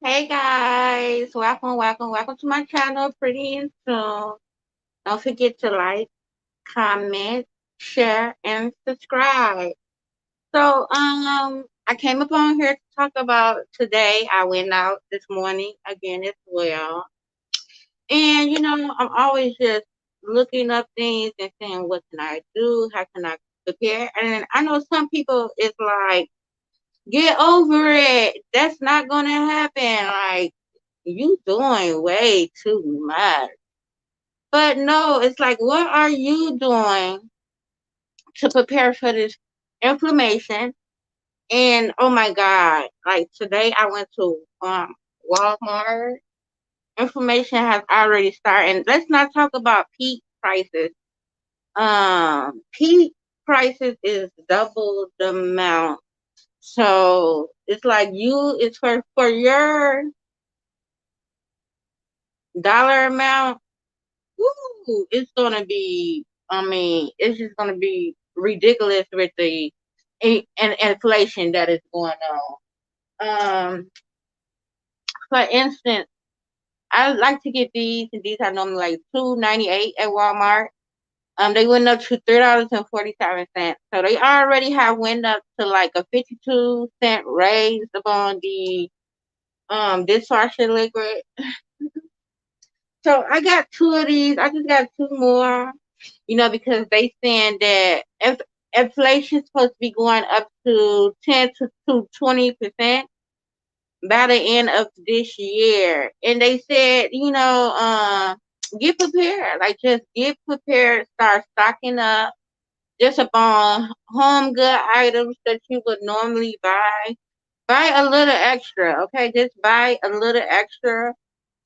Hey guys, welcome to my channel, Pretty and Soon. Don't forget to like, comment, share, and subscribe. I came up on here to talk about today. I went out this morning again as well. And I'm always just looking up things and saying, what can I do? How can I prepare? And I know some people it's like, get over it. That's not gonna happen. Like, you doing way too much. But no, it's like, what are you doing to prepare for this inflammation? And oh my God, like today I went to Walmart. Inflammation has already started. And let's not talk about peak prices. Peak prices is double the amount. So it's like it's for your dollar amount. Woo, it's gonna be. I mean, it's just gonna be ridiculous with the and inflation that is going on. For instance, I like to get these, and these are normally like $2.98 at Walmart. They went up to $3.47, so they already have went up to like a 52-cent raise upon the dishwasher liquid. So I got two of these. I just got two more. Because they saying that if inflation's supposed to be going up to 10 to 20% by the end of this year, and they said, get prepared. Like, just get prepared. Start stocking up just upon home good items that you would normally buy. Buy a little extra, okay? Just buy a little extra.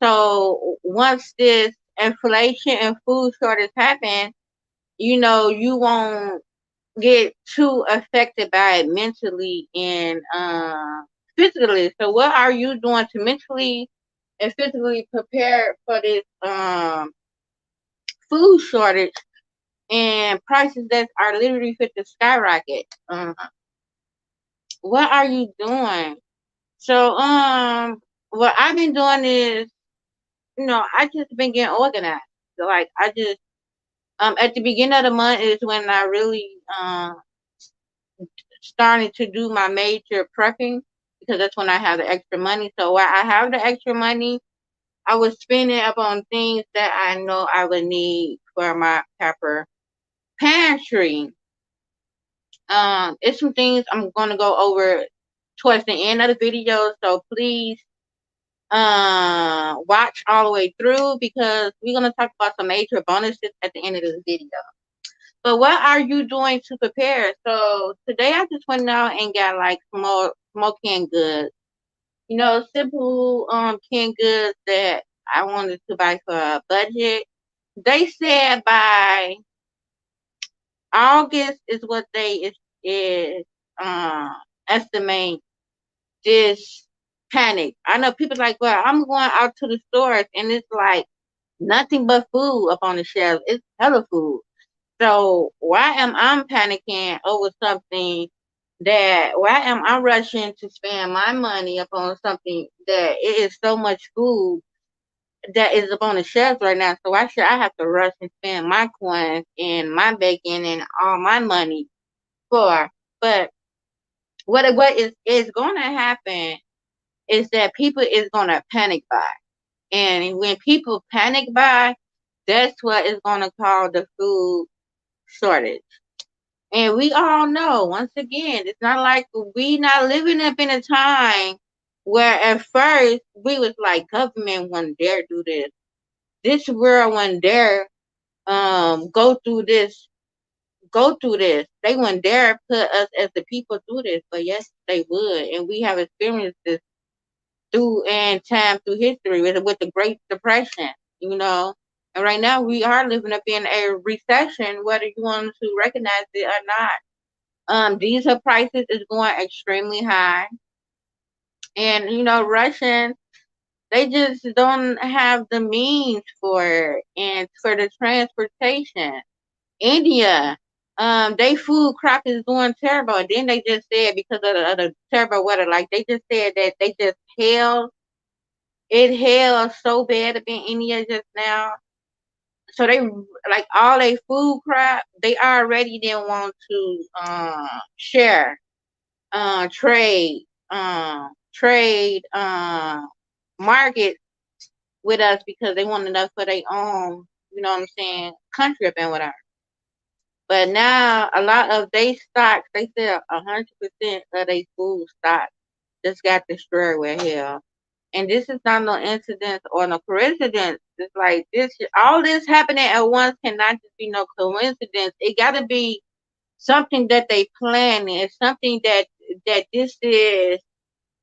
So once this inflation and food shortage happen, you won't get too affected by it mentally and physically. So what are you doing to mentally and physically prepare for this food shortage and prices that are literally fit to skyrocket? What are you doing? So what I've been doing is, I just been getting organized. So, like, I just at the beginning of the month is when I really starting to do my major prepping, because that's when I have the extra money. So while I have the extra money, I was spending up on things that I know I would need for my pepper pantry. It's some things I'm gonna go over towards the end of the video, so please watch all the way through, because we're gonna talk about some major bonuses at the end of this video. But what are you doing to prepare? So today I just went out and got like more canned goods. Simple canned goods that I wanted to buy for a budget. They said by August is what they is uh estimate this panic. I know people like, well, I'm going out to the stores and it's like nothing but food up on the shelves. It's hella food. So why am I panicking over something why am I rushing to spend my money upon something that it is so much food that is up on the shelves right now? So why should I have to rush and spend my coins and my bacon and all my money for? But what is going to happen is that people is going to panic buy. And when people panic buy, that's what is going to cause the food shortage. And we all know, once again, it's not like we not living up in a time where at first we was like, government wouldn't dare do this. This world wouldn't dare go through this. They wouldn't dare put us as the people through this. But yes, they would. And we have experienced this through history with the Great Depression, you know. And right now we are living up in a recession, whether you want to recognize it or not. Diesel prices is going extremely high, and Russians, they just don't have the means for it and for the transportation. India, they food crop is doing terrible, and then they just said because of the terrible weather, like they just said that they just held. It hailed so bad up in India just now. So they like all their food crap. They already didn't want to share, trade, trade, market with us because they wanted us for their own. You know what I'm saying? Country up and whatever. But now a lot of they stocks, they sell 100% of their food stock just got destroyed with hell. And this is not no incident or no coincidence. It's like this, all this happening at once cannot just be no coincidence. It got to be something that they planning. It's something that this is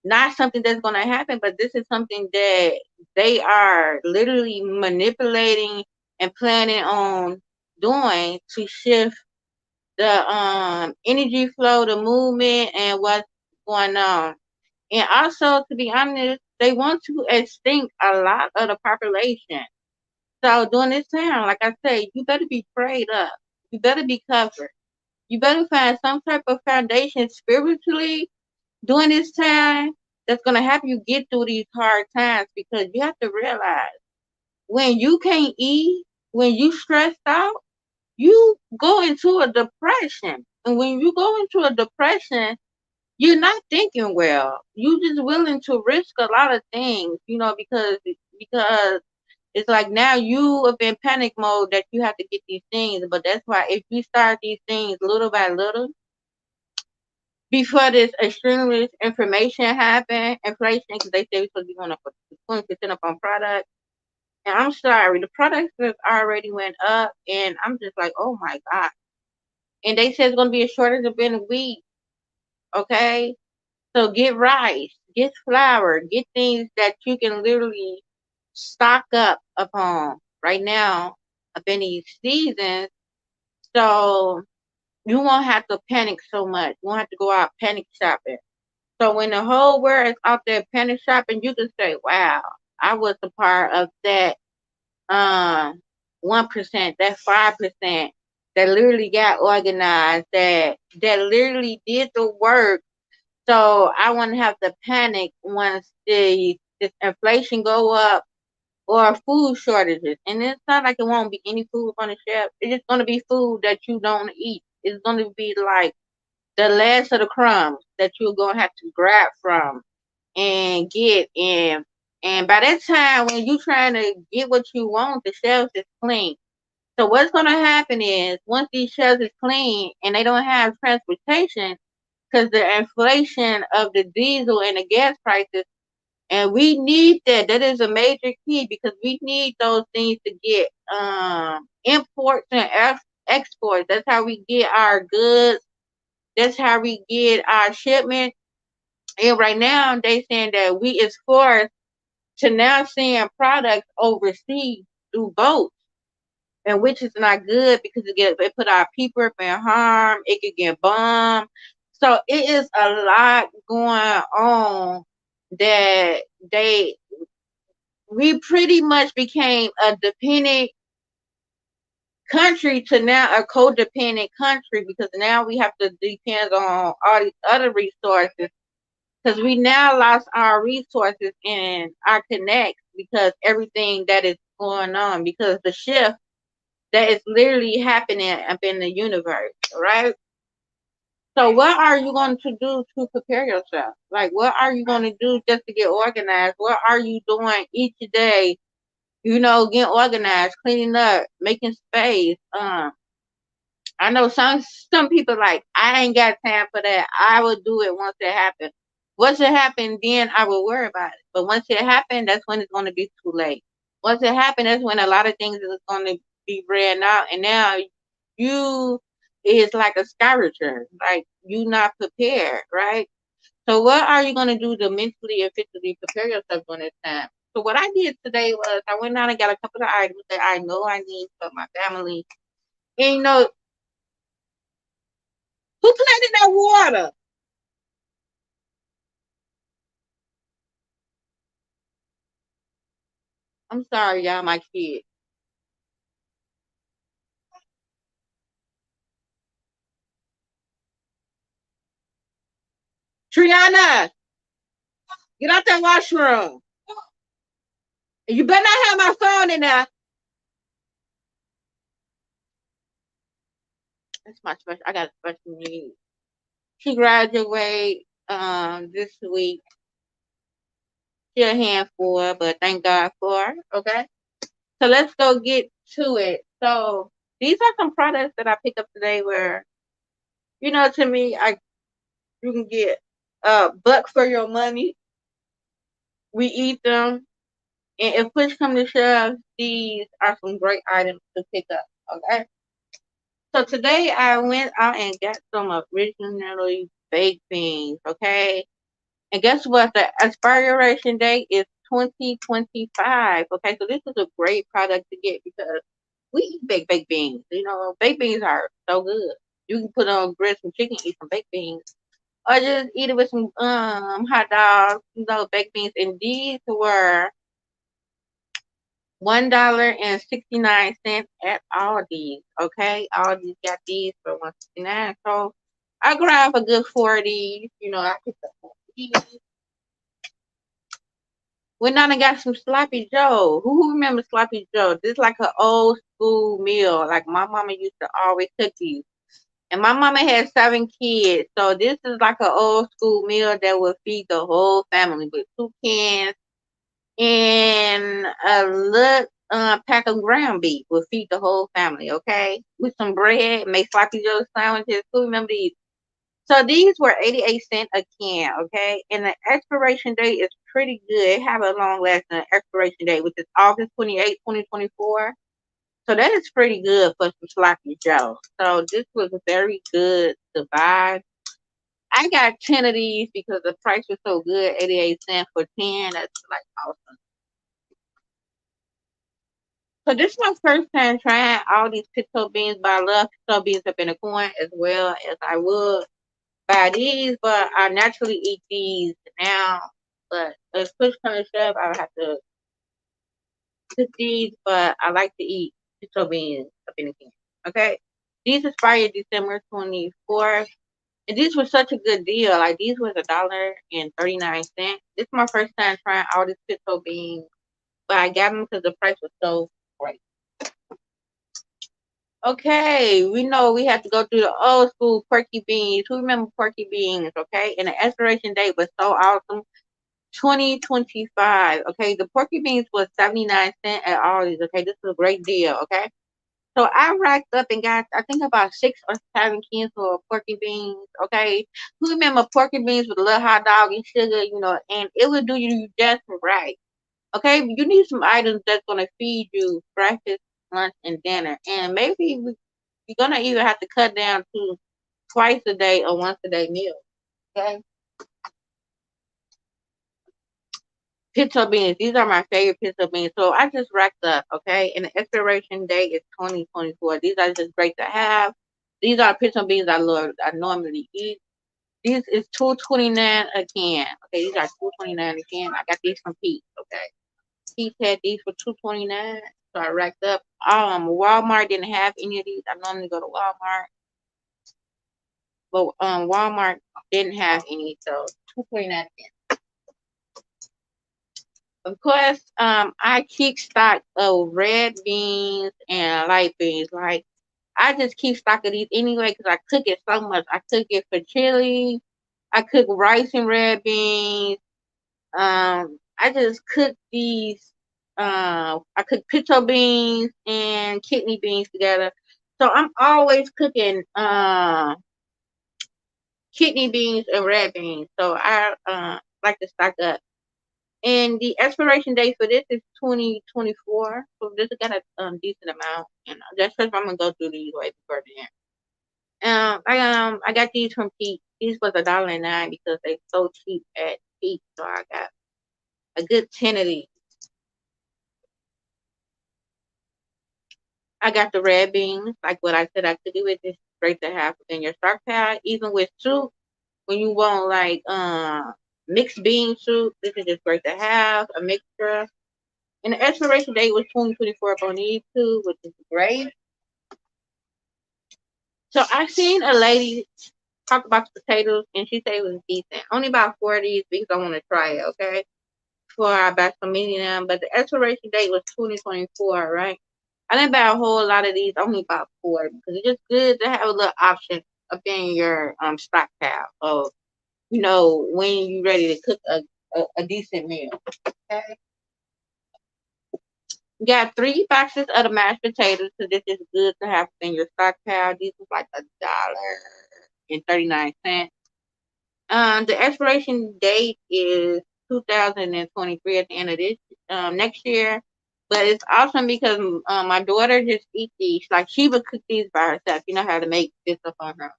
not something that's going to happen, but this is something that they are literally manipulating and planning on doing to shift the energy flow, the movement, and what's going on. And also, to be honest, they want to extinct a lot of the population. So during this time, like I say, you better be prayed up. You better be covered. You better find some type of foundation spiritually during this time that's gonna help you get through these hard times because you have to realize when you can't eat, when you stressed out, you go into a depression. And when you go into a depression, you're not thinking well. You just willing to risk a lot of things, because it's like now you have in panic mode that you have to get these things. But that's why if you start these things little by little, before this extremist information happen, inflation, because they say we're supposed to be going up 20% up on product. And I'm sorry, the products has already went up, and I'm just like, oh my god. And they say it's going to be a shortage of in a week. Okay, so get rice, get flour, get things that you can literally stock up upon right now up in these seasons. So you won't have to panic so much. You won't have to go out panic shopping. So when the whole world is out there panic shopping, you can say, wow, I was a part of that 1%, that 5% that literally got organized, that literally did the work. So I wouldn't have to panic once this inflation go up or food shortages. And it's not like it won't be any food on the shelf. It's just gonna be food that you don't eat. It's gonna be like the last of the crumbs that you're gonna have to grab from and get in. And by that time when you trying to get what you want, the shelves is clean. So what's gonna happen is once these shelves is clean and they don't have transportation, because the inflation of the diesel and the gas prices, and we need that. That is a major key because we need those things to get imports and exports. That's how we get our goods. That's how we get our shipment. And right now they saying that we is forced to now send products overseas through boats, and which is not good because it put our people up in harm. It could get bombed. So it is a lot going on that they we pretty much became a dependent country to now a codependent country because now we have to depend on all these other resources because we now lost our resources and our connects because everything that is going on because the shift that is literally happening up in the universe, right? So what are you going to do to prepare yourself? Like what are you going to do just to get organized? What are you doing each day? Getting organized, cleaning up, making space. I know some people like I ain't got time for that. I will do it once it happens. Once it happens, then I will worry about it. But once it happens, that's when it's going to be too late. Once it happens, that's when a lot of things is going to be ran out, and now you is like a scavenger, like you not prepared, right? So what are you going to do to mentally and physically prepare yourself during this time? So what I did today was I went out and got a couple of items that I know I need for my family. And who played in that water? I'm sorry, y'all, my kid. Triana, get out that washroom. You better not have my phone in there. That's my special. I got a special need. She graduated this week. She a handful, but thank God for her. Okay. So let's go get to it. So these are some products that I picked up today where, to me, you can get a buck for your money. We eat them. And if push comes to shove, these are some great items to pick up. Okay. So today I went out and got some originally baked beans. Okay. And guess what? The expiration date is 2025. Okay. So this is a great product to get because we eat baked beans. Baked beans are so good. You can put on grits some chicken, eat some baked beans. Or just eat it with some hot dogs, baked beans. And these were $1.69 at Aldi's. Okay, Aldi's got these for $1.69. So I grabbed a good 40. I picked up 40. Went down and got some sloppy Joe. Who remembers sloppy Joe? This is like an old school meal. Like my mama used to always cook these. And my mama had 7 kids. So this is like an old school meal that would feed the whole family with 2 cans and a little pack of ground beef will feed the whole family, okay? With some bread, make sloppy Joe sandwiches. Who remember these? So these were 88 cents a can, okay? And the expiration date is pretty good. Have a long lasting expiration date, which is August 28, 2024. So that is pretty good for some sloppy Joe. So this was very good to buy. I got 10 of these because the price was so good, 88 cents for 10. That's like awesome. So this is my first time trying all these pinto beans, but I love pinto beans up in the corn as well as I would buy these, but I naturally eat these now. But as push comes to shove, I would have to cook these, but I like to eat pinto beans up in the can. Okay? These expired December 24th. And these were such a good deal. Like these was $1.39. This is my first time trying all these pinto beans, but I got them because the price was so great. Okay, we know we have to go through the old school Porky Beans. Who remember Porky Beans? Okay, and the expiration date was so awesome, 2025. Okay, the Porky Beans was 79 cents at Aldi's. Okay, this is a great deal. Okay, so I racked up and got I think about 6 or 7 cans of Porky Beans. Okay, who remember Porky Beans with a little hot dog and sugar? And it would do you just right. Okay, you need some items that's gonna feed you breakfast, lunch, and dinner, and maybe you're gonna either have to cut down to twice a day or once a day meal. Okay, pinto beans. These are my favorite pinto beans. So I just racked up. Okay, and the expiration date is 2024. These are just great to have. These are pinto beans I love. I normally eat. These is $2.29 a can. Okay, these are $2.29 a can. I got these from Pete. Okay. He had these for $2.29, so I racked up. Walmart didn't have any of these. I normally go to Walmart, but Walmart didn't have any, so $2.29. Of course, I keep stock of red beans and light beans. Like I just keep stock of these anyway because I cook it so much. I cook it for chili. I cook rice and red beans. I just cook these. I cook pinto beans and kidney beans together. So I'm always cooking kidney beans and red beans. So I like to stock up. And the expiration date for this is 2024. So this got a decent amount. And that's just I'm gonna go through these way before the end. I got these from Pete. These was $1.09 because they so cheap at Pete. So I got a good 10 of these. I got the red beans, like what I said I could do with this great to have within your stockpile. Even with soup, when you want like mixed bean soup, this is just great to have, a mixture. And the expiration date was 2024 on these two, which is great. So I seen a lady talk about the potatoes and she said it was decent. Only about 4 of these because I want to try it, okay? before I bought so many of them, but the expiration date was 2024, right? I didn't buy a whole lot of these, only about four, because it's just good to have a little option up in your stockpile. So, when you're ready to cook a decent meal. Okay. You got 3 boxes of the mashed potatoes, so this is good to have in your stockpile. These was like $1.39. The expiration date is 2023 at the end of this next year. But it's awesome because my daughter just eat these. Like she would cook these by herself. You know how to make this up on her.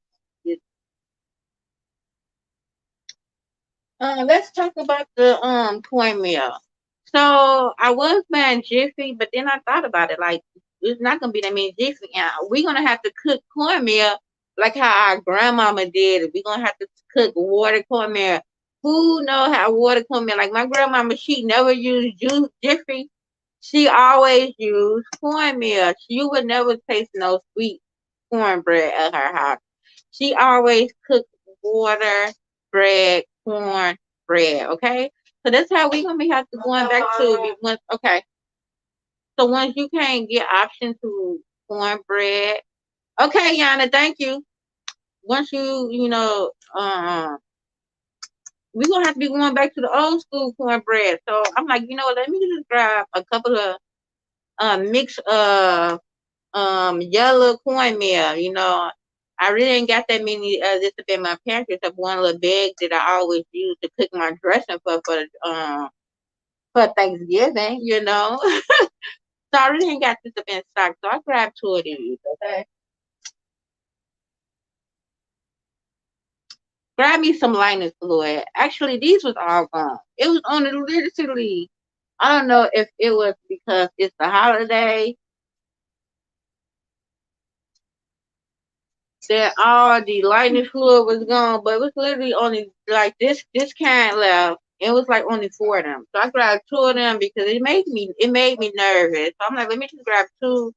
Let's talk about the cornmeal. So I was buying Jiffy, but then I thought about it. Like it's not gonna be that many Jiffy. And we're gonna have to cook cornmeal like how our grandmama did it. We're gonna have to cook water cornmeal. Who know how water cornmeal? Like my grandmama, she never used Jiffy. She always used cornmeal. She would never taste no sweet cornbread at her house. She always cooked water, bread, corn, bread. Okay, so that's how we gonna be have to going back to once. Okay, so once you can't get option to cornbread, okay, Yana, thank you. Once we're gonna have to be going back to the old school cornbread. So I'm like, let me just grab a couple of mix of yellow cornmeal. I really ain't got that many this up in my pantry except one little bag that I always use to cook my dressing for Thanksgiving. So I really ain't got this up in stock. So I grabbed 2 of these, okay? Grab me some lining fluid. Actually, these was all gone. It was only literally, I don't know if it was because it's the holiday that all the lightning fluid was gone, but it was literally only like this kind left. It was like only 4 of them. So I grabbed 2 of them because it made me nervous. So I'm like, let me just grab 2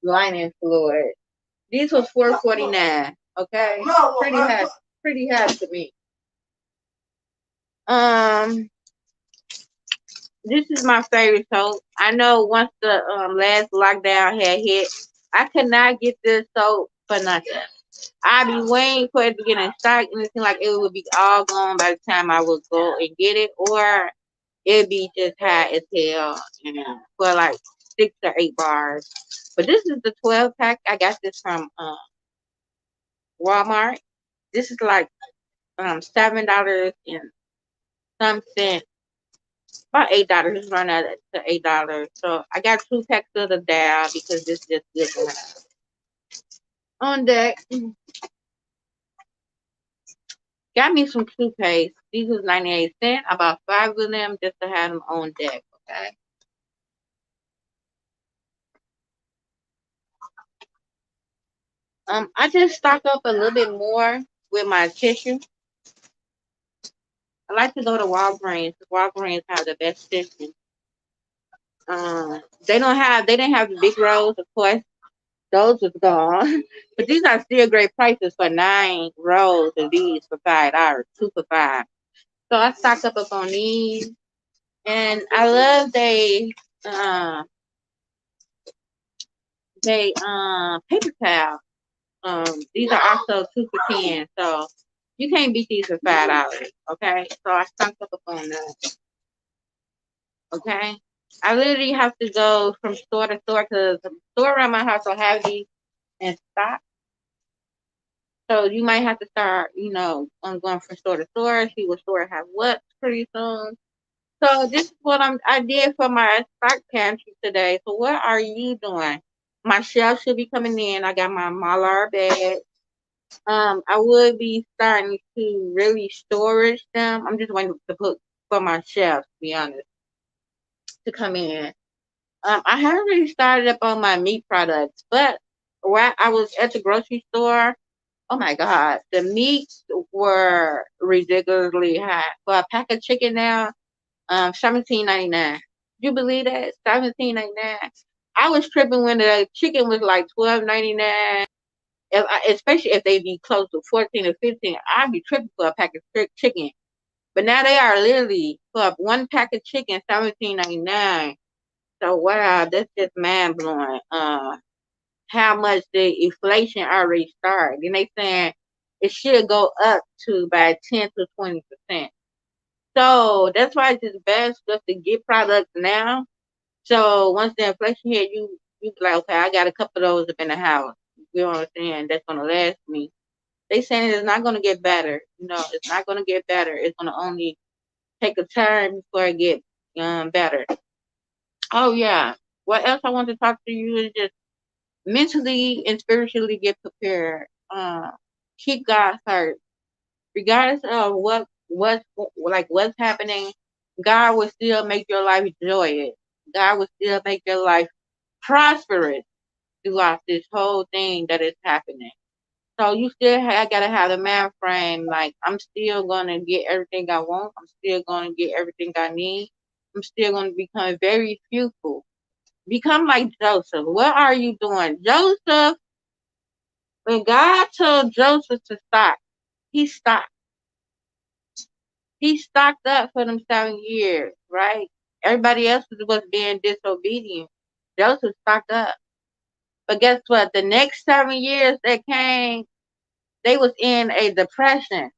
lightning fluid. These was $4.49. Okay. Pretty high to me. This is my favorite soap. I know once the last lockdown had hit, I could not get this soap for nothing. I'd be waiting for it to get in stock, and it seemed like it would be all gone by the time I would go and get it, or it'd be just high as hell, for like 6 or 8 bars. But this is the 12 pack. I got this from Walmart. This is like $7 and some cents, about $8. It's run out to $8. So I got 2 packs of the Dow because this just good to have. On deck, got me some toothpaste. These was 98 cents. I bought 5 of them just to have them on deck. Okay. I just stock up a little bit more with my tissue. I like to go to Walgreens. Walgreens have the best tissue. They didn't have the big rolls, of course. Those was gone. But these are still great prices for 9 rolls of these for $5. 2 for 5. So I stocked up on these. And I love uh they paper towels. These are also 2 for 10. So you can't beat these for $5. Okay. So I stocked up on that. Okay. I literally have to go from store to store because the store around my house will have these in stock. So you might have to start, going from store to store, see what store have what pretty soon. So this is what I did for my stock pantry today. So what are you doing? My shelf should be coming in. I got my Mylar bag. I would be starting to really storage them. I'm just waiting to put for my shelf, to be honest, to come in. I haven't really started up on my meat products, but while I was at the grocery store, oh my God, the meats were ridiculously high. For a pack of chicken now, $17.99. You believe that? $17.99. I was tripping when the chicken was like $12.99. Especially if they be close to 14 or 15, I'd be tripping for a pack of chicken. But now they are literally for one pack of chicken, 17.99. So wow, that's just mind blowing. How much the inflation already started. And they saying it should go up to by 10 to 20%. So that's why it's just best just to get products now. So once the inflation hit, you be like, okay, I got a couple of those up in the house. You know what I'm saying? That's gonna last me. They saying it's not gonna get better. You know, it's not gonna get better. It's gonna only take a turn before it get better. Oh yeah. What else I want to talk to you is just mentally and spiritually get prepared. Keep God first, regardless of what's happening. God will still make your life joyous. God will still make your life prosperous throughout this whole thing that is happening. So you still gotta have the mind frame. Like I'm still gonna get everything I want. I'm still gonna get everything I need. I'm still gonna become very fruitful. Become like Joseph. What are you doing, Joseph? When God told Joseph to stop, he stopped. He stocked up for them 7 years, right? Everybody else was being disobedient. Joseph stocked up. But guess what? The next 7 years that came, they was in a depression.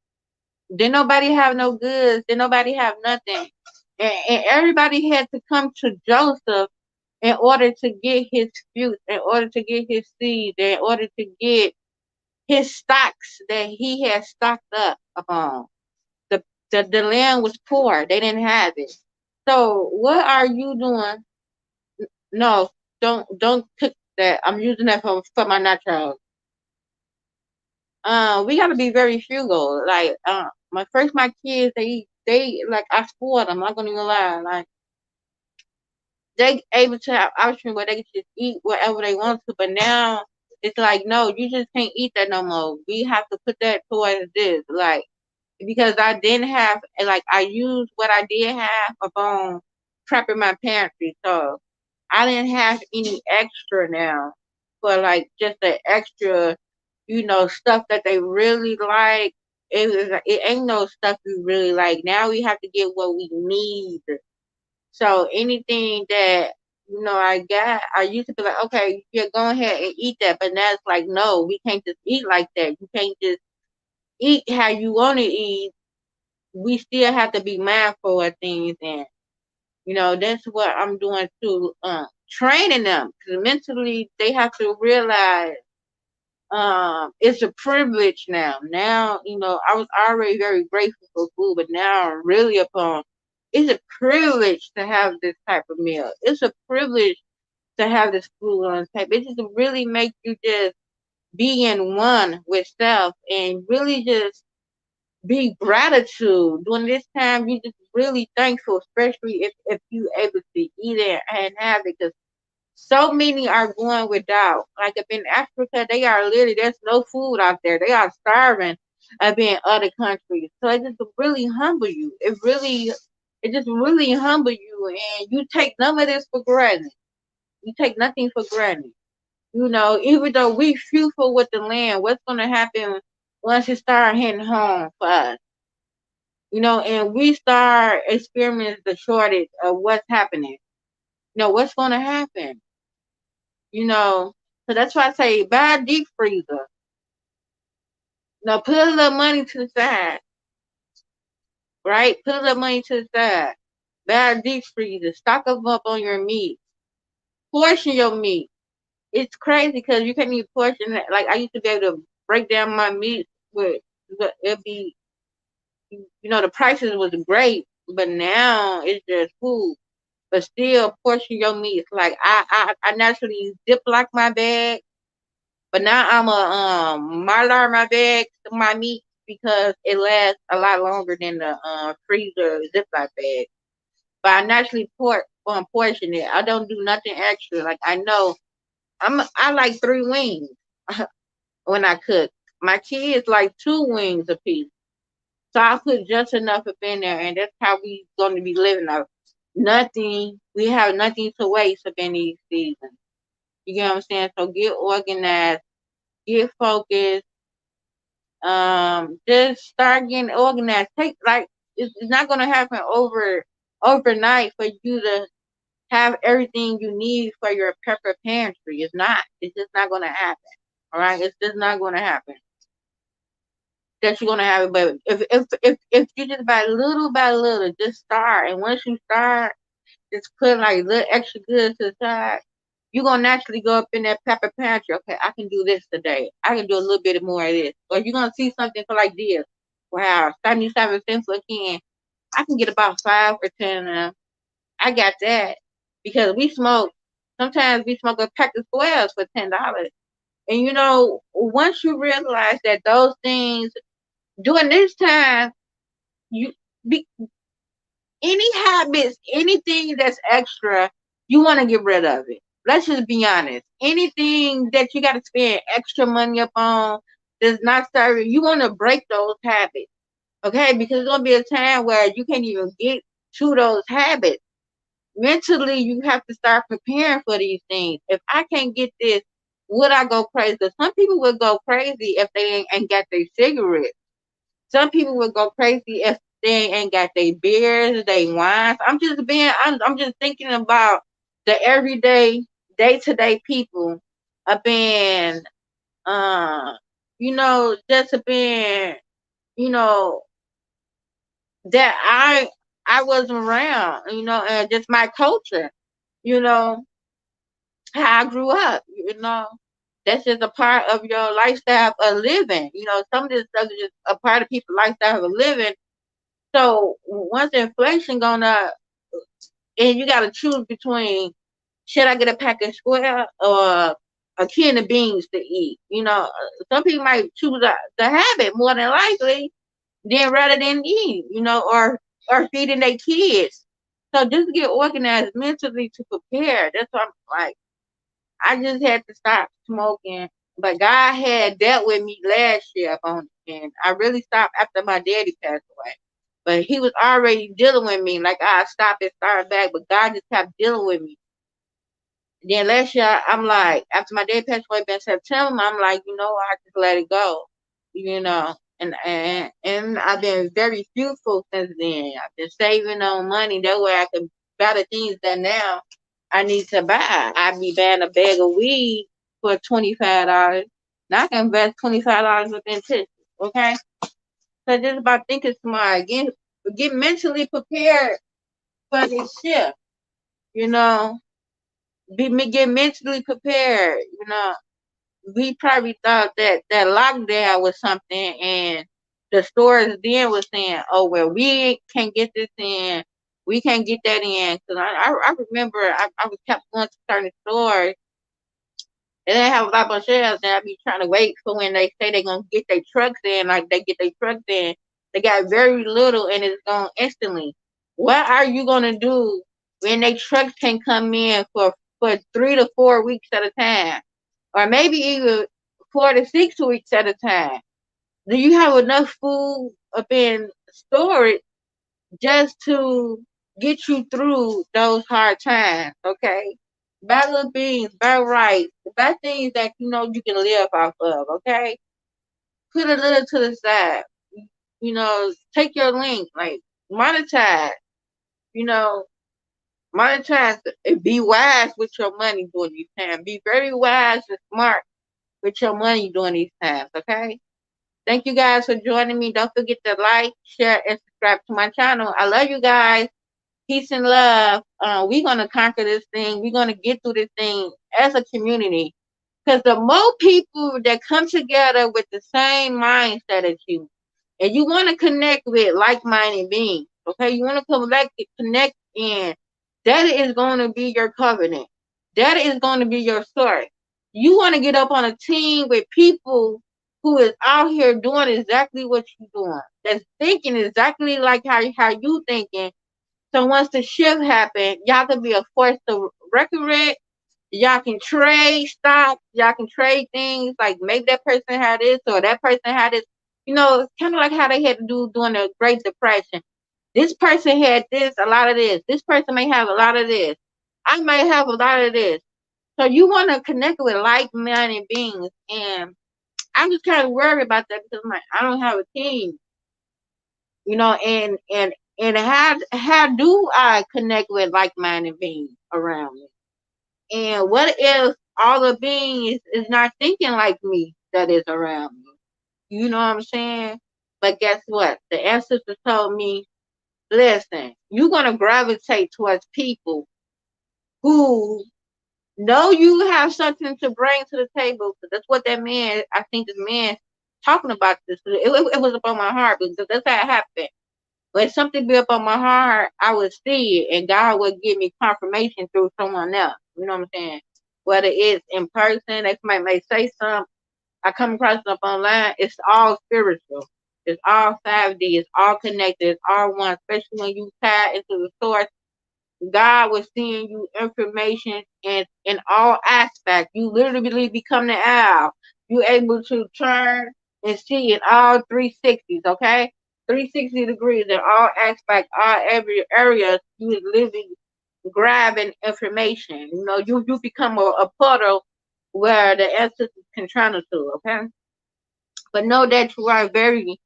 Didn't nobody have no goods. Didn't nobody have nothing. And everybody had to come to Joseph in order to get his fruit, in order to get his seed, in order to get his stocks that he had stocked up upon. The, the land was poor. They didn't have it. So what are you doing? No, don't cook that. I'm using that for my nachos. We gotta be very frugal. Like my kids they like I spoiled them. I'm not gonna even lie. Like they able to have option where they can just eat whatever they want to, but now it's like no, you just can't eat that no more. We have to put that towards this, like because I didn't have like I used what I did have upon prepping my pantry, so I didn't have any extra now for like just the extra, stuff that they really like. It ain't no stuff we really like. Now we have to get what we need. So anything that I got, I used to be like, okay, yeah, go ahead and eat that. But now it's like, no, we can't just eat like that. You can't just eat how you want to eat. We still have to be mindful of things, and that's what I'm doing too. Training them because mentally they have to realize it's a privilege now. Now, I was already very grateful for food, but now I'm really upon it's a privilege to have this type of meal. It's a privilege to have this food on the table. It just really makes you just be in one with self and really just be gratitude. During this time, you just really thankful, especially if you able to eat it and have it. Because so many are going without. Like up in Africa, they are literally there's no food out there. They are starving up in other countries. So it just really humble you. It just really humble you, and you take none of this for granted. You take nothing for granted. Even though we fruitful with the land, what's gonna happen once it start hitting home for us? And we start experiencing the shortage of what's happening. What's gonna happen? So that's why I say buy a deep freezer. Put a little money to the side, right? Put a little money to the side. Buy a deep freezer. Stock up on your meat. Portion your meat. It's crazy because you can't even portion it. Like I used to be able to break down my meat with, but it'd be, the prices was great, but now it's just food. But still, portion your meat. Like I naturally ziplock my bag. But now I'm a mylar my bags, my meat because it lasts a lot longer than the freezer Ziploc bag. But I naturally portion it. I don't do nothing extra. Like I know I like 3 wings when I cook. My kids like 2 wings a piece. So I put just enough up in there, and that's how we going to be living up. Nothing. We have nothing to waste up in these seasons. You get what I'm saying? So get organized, get focused. Just start getting organized. It's not gonna happen overnight for you to have everything you need for your pepper pantry. It's not. It's just not gonna happen. All right, it's just not gonna happen. That you're gonna have it, but if you just by little, just start, and once you start, just put like little extra goods to the side. You're gonna naturally go up in that pepper pantry. Okay, I can do this today. I can do a little bit more of this. Or you're gonna see something for like this. Wow, 77 cents for a can. I can get about 5 or 10 of them. I got that because we smoke. Sometimes we smoke a pack of squares for $10. And once you realize that those things during this time, you be any habits, anything that's extra, you want to get rid of it. Let's just be honest. Anything that you got to spend extra money upon does not serve you. You want to break those habits, okay? Because there's gonna be a time where you can't even get to those habits. Mentally, you have to start preparing for these things. If I can't get this, would I go crazy? 'Cause some people would go crazy if they ain't got their cigarettes. Some people would go crazy if they ain't got their beers, their wines. I'm just thinking about the everyday, day to day people of being, uh, just being, you know, that I wasn't around, and just my culture, you know, how I grew up, That's just a part of your lifestyle of living. Some of this stuff is just a part of people's lifestyle of living. So once inflation gone up, and you got to choose between should I get a pack of square or a can of beans to eat? Some people might choose the habit more than likely, then rather than eat, or feeding their kids. So just get organized mentally to prepare. That's what I'm like. I just had to stop smoking, but God had dealt with me last year on it, and I really stopped after my daddy passed away. But he was already dealing with me. Like I stopped and started back, but God just kept dealing with me. Then last year, I'm like, after my dad passed away in September, I'm like, I just let it go, and I've been very fruitful since then. I've been saving on money that way I can buy the things that now I need to buy. I be buying a bag of weed for $25. Now I can invest $25 within tissue. Okay, so just about thinking smart. Get mentally prepared for this shift. You know, get mentally prepared. We probably thought that lockdown was something, and the stores then was saying, "Oh well, we can't get this in, we can't get that in." Because I remember I was kept going to certain stores, and they have a lot of shelves, and I be trying to wait for when they say they're gonna get their trucks in, like they get their trucks in. They got very little, and it's gone instantly. What are you gonna do when they trucks can come in for 3 to 4 weeks at a time? Or maybe even 4 to 6 weeks at a time. Do you have enough food up in storage just to get you through those hard times? Okay, buy little beans, buy rice, buy things that you can live off of. Okay, put a little to the side. Take your link, like monetize. You know, monetize. Be wise with your money during these times. Be very wise and smart with your money during these times, okay? Thank you guys for joining me. Don't forget to like, share, and subscribe to my channel. I love you guys. Peace and love. We're going to conquer this thing. We're going to get through this thing as a community. Because the more people that come together with the same mindset as you, and you want to connect with like-minded beings, okay? You want to connect in. That is going to be your covenant. That is going to be your source. You want to get up on a team with people who is out here doing exactly what you're doing. That's thinking exactly like how you thinking. So once the shift happens, y'all can be a force to reckon with. Y'all can trade stocks. Y'all can trade things. Like maybe that person had this or that person had this. It's kind of like how they had to do during the Great Depression. This person had this, a lot of this. This person may have a lot of this. I may have a lot of this. So you want to connect with like-minded beings. And I'm just kind of worried about that because I don't have a team. And how do I connect with like-minded beings around me? And what if all the beings is not thinking like me that is around me? You know what I'm saying? But guess what? The ancestors told me, listen, you're gonna gravitate towards people who know you have something to bring to the table. 'Cause that's what that man, I think this man talking about this. It was upon my heart because that's how it happened. When something be up on my heart, I would see it, and God would give me confirmation through someone else. You know what I'm saying? Whether it's in person, they may say something. I come across stuff online. It's all spiritual. It's all 5D. It's all connected. It's all one. Especially when you tie into the source, God was seeing you information in all aspects. You literally become the owl. You able to turn and see in all 360s, okay? 360 degrees in all aspects, all every areas. You is literally grabbing information. You become a portal where the ancestors can turn to, okay? But know that you are very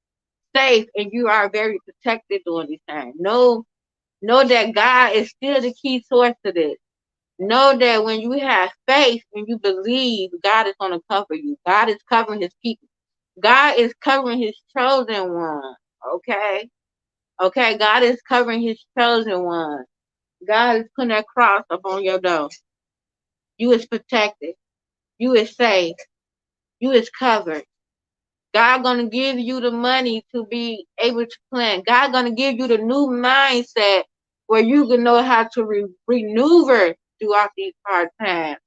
safe and you are very protected during this time. Know that God is still the key source to this. Know that when you have faith and you believe, God is going to cover you. God is covering his people. God is covering his chosen one. Okay? Okay, God is covering his chosen one. God is putting that cross up on your door. You is protected. You is safe. You is covered. God gonna give you the money to be able to plan. God gonna give you the new mindset where you can know how to maneuver throughout these hard times.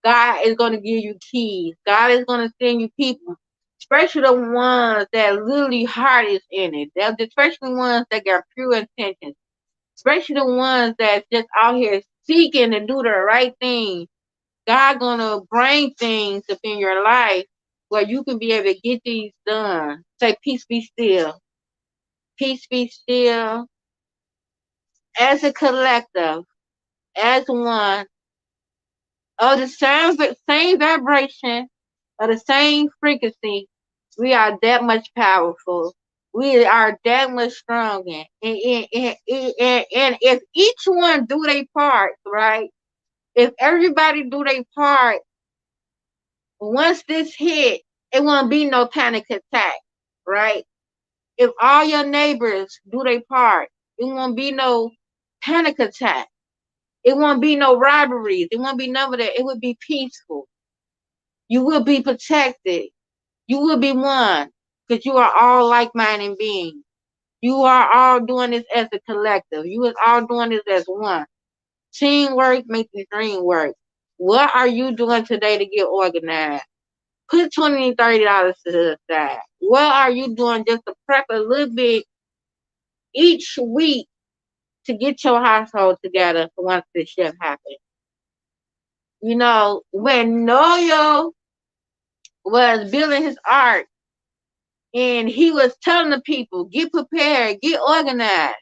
God is gonna give you keys. God is gonna send you people, especially the ones that literally heart is in it. They're especially the ones that got pure intentions. Especially the ones that's just out here seeking to do the right thing. God gonna bring things up in your life where you can be able to get these done. Say, peace be still. Peace be still. As a collective, as one, of the same vibration, of the same frequency, we are that much powerful. We are that much stronger. And if each one do their part, right? If everybody do their part, once this hit, it won't be no panic attack, right? If all your neighbors do their part, it won't be no panic attack. It won't be no robberies. It won't be none of that. It would be peaceful. You will be protected. You will be one because you are all like-minded beings. You are all doing this as a collective. You is all doing this as one. Teamwork makes the dream work. What are you doing today to get organized? Put $20, $30 to the side. What are you doing just to prep a little bit each week to get your household together for once this shift happens? When Noyo was building his art and he was telling the people, get prepared, get organized,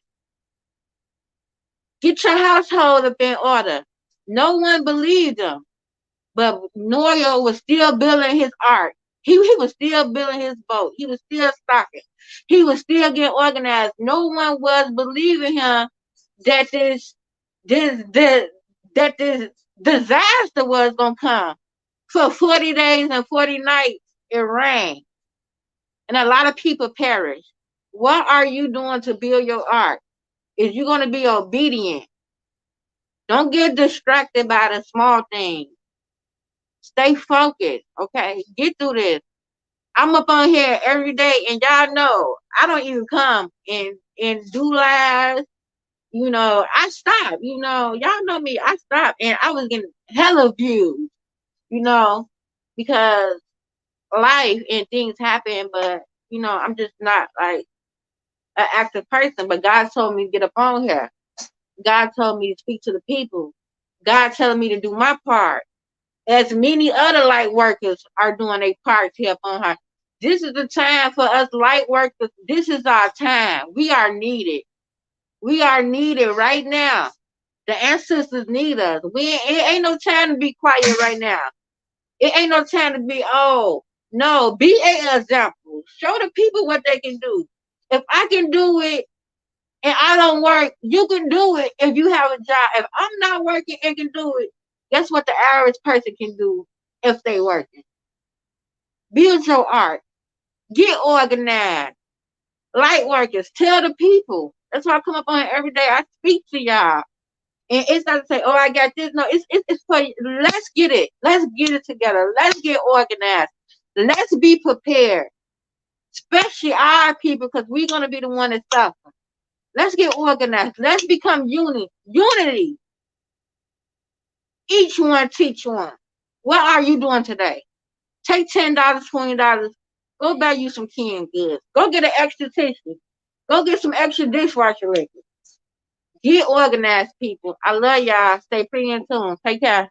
get your household up in order. No one believed him. But Noyo was still building his art. He was still building his boat. He was still stocking. He was still getting organized. No one was believing him that this that this disaster was gonna come. For 40 days and 40 nights, it rained. And a lot of people perished. What are you doing to build your art? Is you gonna be obedient? Don't get distracted by the small things. Stay focused, okay? Get through this. I'm up on here every day, and y'all know I don't even come and do lives. I stop. Y'all know me. I stop, and I was getting hella views. Because life and things happen, but I'm just not like an active person. But God told me to get up on here. God told me to speak to the people. God telling me to do my part. As many other light workers are doing their part here upon her. This is the time for us light workers. This is our time. We are needed. We are needed right now. The ancestors need us. It ain't no time to be quiet right now. It ain't no time to be, oh, no, be an example. Show the people what they can do. If I can do it and I don't work, you can do it if you have a job. If I'm not working and can do it, guess what the average person can do if they working? Build your art. Get organized. Light workers. Tell the people. That's why I come up on here every day. I speak to y'all. And it's not to say, oh, I got this. No, it's for you. Let's get it. Let's get it together. Let's get organized. Let's be prepared. Especially our people, because we're gonna be the one that suffer. Let's get organized. Let's become unity. Each one teach one. What are you doing today? Take $10, $20. Go buy you some canned goods. Go get an extra tissue. Go get some extra dishwasher liquid. Get organized, people. I love y'all. Stay pretty in tune. Take care.